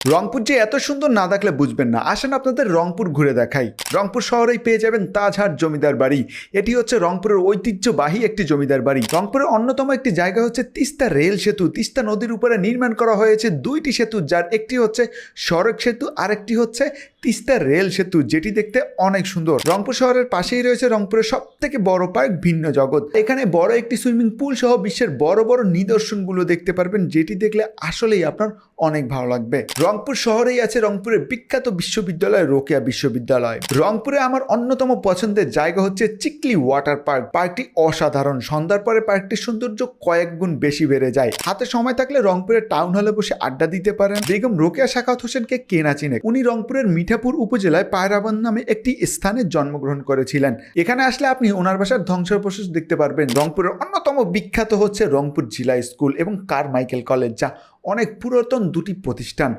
রংপুর যে এত সুন্দর না দেখলে বুঝবেন না। আসেন আপনাদের রংপুর ঘুরে দেখাই। রংপুর শহরেই পেয়ে যাবেন তাজহাট জমিদার বাড়ি। এটি হচ্ছে রংপুরের ঐতিহ্যবাহী একটি জমিদার বাড়ি। রংপুরের অন্যতম একটি জায়গা হচ্ছে তিস্তা রেল সেতু। তিস্তা নদীর উপরে নির্মাণ করা হয়েছে দুইটি সেতু, যার একটি হচ্ছে সড়ক সেতু আর একটি হচ্ছে তিস্তা রেল সেতু, যেটি দেখতে অনেক সুন্দর। রংপুর শহরের পাশেই রয়েছে রংপুরের সব থেকে বড় পার্ক ভিন্ন জগৎ। এখানে বড় একটি সুইমিং পুল সহ বিশ্বের বড় বড় নিদর্শনগুলো দেখতে পারবেন, যেটি দেখলে আসলেই আপনার অনেক ভালো লাগবে। রংপুর শহরেই আছে রংপুরের বিখ্যাত বিশ্ববিদ্যালয় রোকেয়া বিশ্ববিদ্যালয়। রংপুরে আমার অন্যতম পছন্দের জায়গা হচ্ছে চিকলি ওয়াটার পার্ক। পার্কটি অসাধারণ। সন্ধ্যার পরে পার্কটির সৌন্দর্য কয়েক গুণ বেশি বেড়ে যায়। হাতে সময় থাকলে রংপুরের টাউন হলে বসে আড্ডা দিতে পারেন। বেগম রোকেয়া সাখাওয়াত হোসেনকে কে না চিনে। উনি রংপুরের মিঠাপুর উপজেলায় পায়রাবান নামে একটি স্থানে জন্মগ্রহণ করেছিলেন। এখানে আসলে আপনি ওনার বাসার ধ্বংসাবশেষ দেখতে পারবেন। রংপুরের অন্যতম বিখ্যাত হচ্ছে রংপুর জিলা স্কুল এবং কারমাইকেল কলেজ, যা অনেক পুরাতন দুটি প্রতিষ্ঠান।